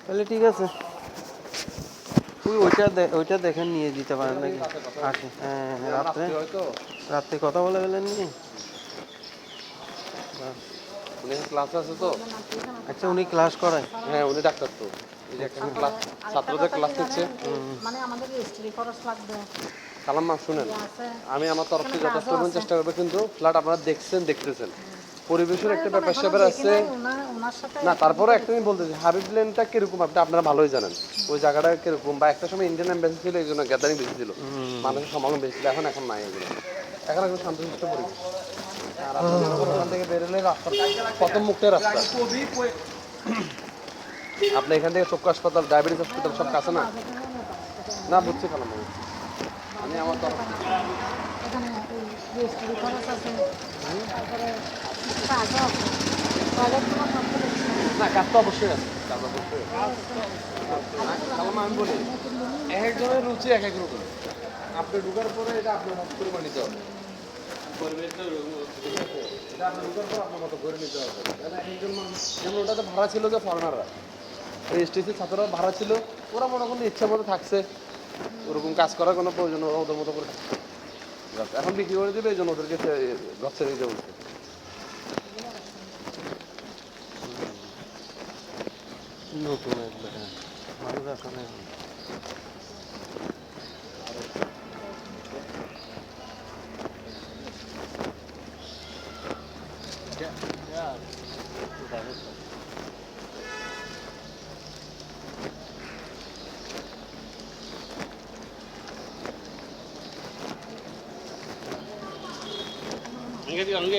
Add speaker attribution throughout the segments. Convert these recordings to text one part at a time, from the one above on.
Speaker 1: তাহলে ঠিক আছে, তুই ওইটা দেখেন নিয়ে দিতে পারেন নাকি? আসে, হ্যাঁ রাত্রে রাত্রে কথা বলে গেলেন নিয়ে।
Speaker 2: উনি ক্লাস আছে তো।
Speaker 1: আচ্ছা, উনি ক্লাস করায়?
Speaker 2: হ্যাঁ, উনি ডাক্তার তো। এই যে একটা ক্লাস, ছাত্রদের ক্লাস নিচ্ছে।
Speaker 3: মানে আমাদের রেজিস্ট্রি খরচ লাগবে।
Speaker 2: সালাম মা, শুনেন, আমি আমার তরফ থেকে যথেষ্ট পরিমাণ চেষ্টা করবো, কিন্তু ফ্ল্যাট আপনারা দেখতেছেন, পরিবেশের একটা ব্যাপার স্যাপার আছে না। তারপরে একটা আমি বলতেছি, হাবিব লেনটা কিরকম আপনারা ভালোই জানেন, ওই জায়গাটা কিরকম, বা একটা সময় ইন্ডিয়ান এম্বাসি ছিল, এই জন্য গ্যাদারিং বেশি ছিল, মানুষের সমাগম বেশি ছিল, এখন নাই এগুলো। এখন একদম শান্তশিষ্ট পরিবেশ। আর আপনি মনে করেন ওখান থেকে বেরোলে রাস্তা, প্রথম মুখটাই রাস্তা। আপনি এখান থেকে চক্ষু হাসপাতাল, ডায়াবেটিস হসপিটাল সব কাছে না? না, বুঝছি খালাম, আমি আমার তরফ
Speaker 3: এখানে রেজিস্ট্রি খরচ আছে, তারপরে কাজও আছে, টয়লেট তোমার সব
Speaker 2: না, কাজ তো অবশ্যই আছে, কাজ অবশ্যই আমি বলি, এক একজনের রুচি এক এক রকম। আপনি ঢুকার পরে এটা আপনার মতো করে নিতে হবে, এটা আপনি ঢুকার পর আপনার মতো করে নিতে হবে। একজন মানুষ যেমন ওটাতে ভাড়া ছিল, যে ফরেনাররা, রেজিস্ট্রিতে ছাত্ররা ভাড়া ছিল, ওরা মনে করলে ইচ্ছা মতো থাকছে, ওরকম কাজ করার কোনো প্রয়োজন, ওরা ওদের মতো করে থাকছে। এখন বিক্রি করে দেবে, এই জন্য ওদেরকে ঘর ছেড়ে দিতে বলছে।
Speaker 1: নতুন একবারে ভালো রাখা নেই।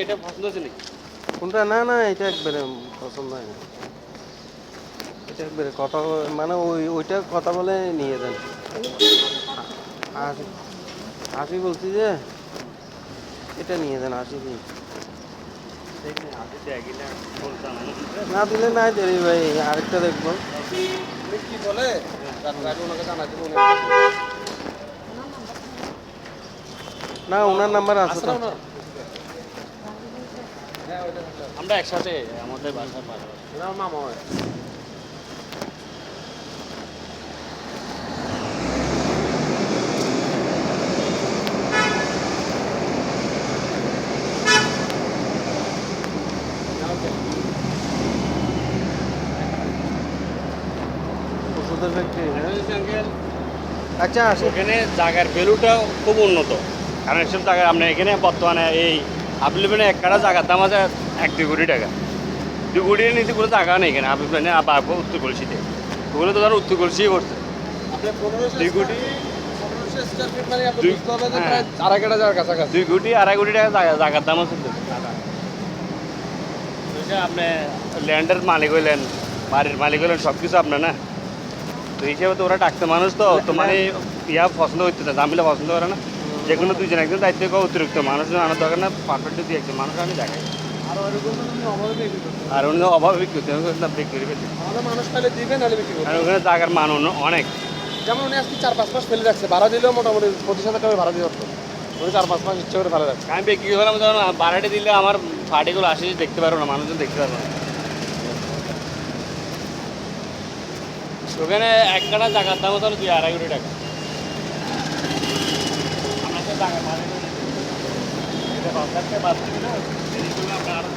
Speaker 2: এটা পছন্দ আছে নাকি?
Speaker 1: কোনটা? না না, এটা একবারে পছন্দ হয় না। এটা একবারে কথা মানে ওইটা কথা বলে নিয়ে যান। আশি বলছি যে এটা নিয়ে যান, 80 দিন। না দিলে নাই দেরি ভাই, আরেকটা দেখবো।
Speaker 2: কি বলে ওনাকে জানাই দেবো।
Speaker 1: না, ওনার নাম্বার আছে তো।
Speaker 2: আমরা একসাথে আমাদের বাসার মামা হয়।
Speaker 1: ওষুধের ফ্যাক্টরি। আচ্ছা, আসে।
Speaker 4: এখানে জায়গার ভ্যালুটা খুব উন্নত, কারণ এসব জায়গায় আপনার এখানে বর্তমানে এই আপিলবেনে এক কাটা জায়গার দাম আছে 1-2 কোটি টাকা। 2 কোটির নিচে কোনো জায়গা নেই এখানে আপিলবেনে উত্তর কলসিতে, ওগুলো তো ধরো উত্তর কলসিই করছে 2 কোটি, 2 কোটি 2.5 কোটি টাকা জায়গার দাম আছে। আপনি ল্যান্ডের মালিক হইলেন, বাড়ির মালিক হইলেন, সব কিছু আপনার না, তো হিসেবে তো ওরা ডাক্তার মানুষ, তো তো মানে ইয়া পছন্দ হইতে না, জামিলা পছন্দ করে না, যে কোনো দুজন একজন দায়িত্ব অতিরিক্ত মানুষ আনার দরকার না, পারফেক্ট যদি একজন মানুষ আমি দেখাই। আর অন্য অভাবে বিক্রি করতে বিক্রি করতে
Speaker 2: মানুষ তাহলে দিবেন, নাহলে বিক্রি করবেন।
Speaker 4: আর ওখানে জায়গার মান অনেক,
Speaker 2: যেমন উনি আজকে 4-5 মাস ফেলে রাখছে, ভাড়া দিলেও মোটামুটি 25,000 টাকা ভাড়া দিয়ে পারতো। উনি 4-5 মাস ইচ্ছে করে ফেলে রাখছে।
Speaker 4: আমি বিক্রি করলাম, ধরুন ভাড়াটি দিলে আমার পার্টিগুলো আসে দেখতে পারবো না, মানুষজন দেখতে পারবো না। ওখানে এক কাটা জায়গার দাম হতো 2-2.5 কোটি টাকা। আমরা তো জায়গা মালিক হয়ে যেতে, এটা বাদ দিলে না, দেরি করলে আমরা আরো